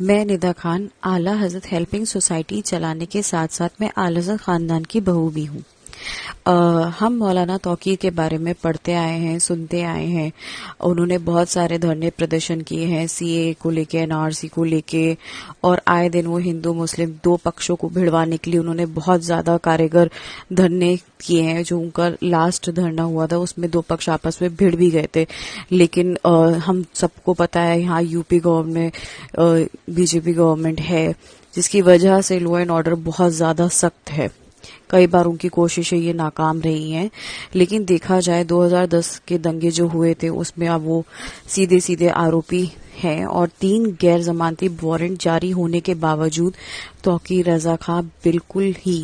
मैं निदा खान आला हजरत helping society चलाने के साथ साथ मैं आला हजरत खानदान की बहू भी हूँ। हम मौलाना तौकीर के बारे में पढ़ते आए हैं, सुनते आए हैं। उन्होंने बहुत सारे धरने प्रदर्शन किए हैं सीए को लेके, एनआरसी को लेके, और आए दिन वो हिंदू मुस्लिम दो पक्षों को भिड़वाने के लिए उन्होंने बहुत ज्यादा कारगर धरने किए हैं। जो उनका लास्ट धरना हुआ था उसमें दो पक्ष आपस में भिड़ भी गए थे, लेकिन हम सबको पता है यहाँ यूपी गवर्नमेंट बीजेपी गवर्नमेंट है, जिसकी वजह से लॉ एंड ऑर्डर बहुत ज्यादा सख्त है। कई बार उनकी कोशिशें ये नाकाम रही हैं, लेकिन देखा जाए 2010 के दंगे जो हुए थे उसमें अब वो सीधे सीधे आरोपी हैं और 3 गैर जमानती वारंट जारी होने के बावजूद तौकीर रजा खां बिल्कुल ही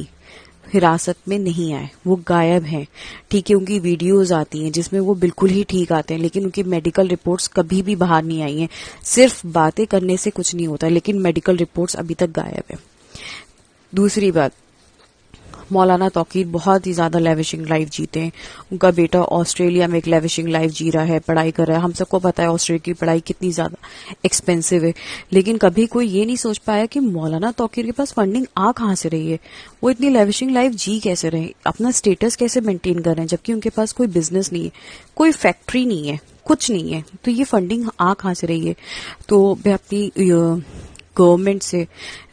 हिरासत में नहीं आए। वो गायब हैं। ठीक है, उनकी वीडियोस आती हैं जिसमें वो बिल्कुल ही ठीक आते हैं, लेकिन उनकी मेडिकल रिपोर्ट्स कभी भी बाहर नहीं आई हैं। सिर्फ बातें करने से कुछ नहीं होता, लेकिन मेडिकल रिपोर्ट्स अभी तक गायब है। दूसरी बात, मौलाना तौकीर बहुत ही ज्यादा लेविशिंग लाइफ जीते हैं। उनका बेटा ऑस्ट्रेलिया में एक लेविशिंग लाइफ जी रहा है, पढ़ाई कर रहा है। हम सबको पता है ऑस्ट्रेलिया की पढ़ाई कितनी ज्यादा एक्सपेंसिव है, लेकिन कभी कोई ये नहीं सोच पाया कि मौलाना तौकीर के पास फंडिंग आ कहां से रही है, वो इतनी लेविशिंग लाइफ जी कैसे रहे, अपना स्टेटस कैसे मेंटेन कर रहे हैं, जबकि उनके पास कोई बिजनेस नहीं है, कोई फैक्ट्री नहीं है, कुछ नहीं है। तो ये फंडिंग आ कहां से रही है? तो मैं अपनी गवर्नमेंट से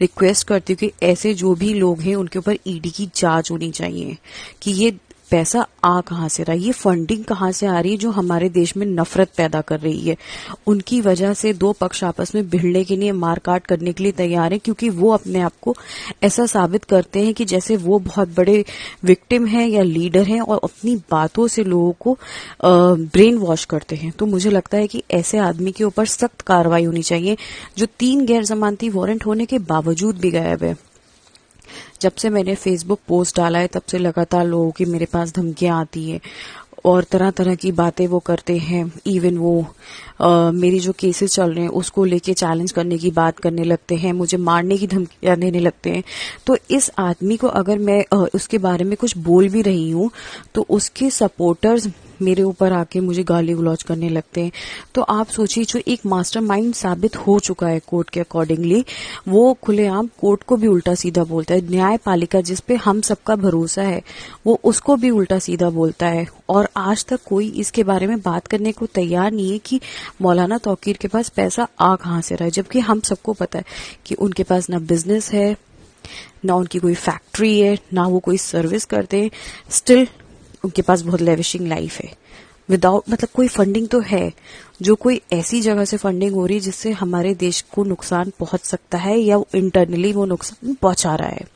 रिक्वेस्ट करती हूँ कि ऐसे जो भी लोग हैं उनके ऊपर ईडी की जांच होनी चाहिए कि ये पैसा आ कहां से रहा है, ये फंडिंग कहां से आ रही है जो हमारे देश में नफरत पैदा कर रही है। उनकी वजह से दो पक्ष आपस में भिड़ने के लिए, मारकाट करने के लिए तैयार हैं, क्योंकि वो अपने आप को ऐसा साबित करते हैं कि जैसे वो बहुत बड़े विक्टिम हैं या लीडर हैं और अपनी बातों से लोगों को ब्रेन वॉश करते हैं। तो मुझे लगता है कि ऐसे आदमी के ऊपर सख्त कार्रवाई होनी चाहिए जो 3 गैर जमानती वारंट होने के बावजूद भी गायब है। जब से मैंने फेसबुक पोस्ट डाला है तब से लगातार लोगों की मेरे पास धमकियां आती है और तरह तरह की बातें वो करते हैं। इवन वो मेरी जो केसेस चल रहे हैं उसको लेके चैलेंज करने की बात करने लगते हैं, मुझे मारने की धमकियां देने लगते हैं। तो इस आदमी को अगर मैं उसके बारे में कुछ बोल भी रही हूं तो उसके सपोर्टर्स मेरे ऊपर आके मुझे गाली गलौज करने लगते हैं। तो आप सोचिए, जो एक मास्टरमाइंड साबित हो चुका है कोर्ट के अकॉर्डिंगली, वो खुलेआम कोर्ट को भी उल्टा सीधा बोलता है। न्यायपालिका जिस पे हम सबका भरोसा है वो उसको भी उल्टा सीधा बोलता है, और आज तक कोई इसके बारे में बात करने को तैयार नहीं है कि मौलाना तौकीर के पास पैसा आ कहां से रहा है। जबकि हम सबको पता है कि उनके पास ना बिजनेस है, ना उनकी कोई फैक्ट्री है, ना वो कोई सर्विस करते हैं, स्टिल उनके पास बहुत लेविशिंग लाइफ है। विदाउट मतलब कोई फंडिंग तो है, जो कोई ऐसी जगह से फंडिंग हो रही है जिससे हमारे देश को नुकसान पहुंच सकता है या इंटरनली वो नुकसान पहुंचा रहा है।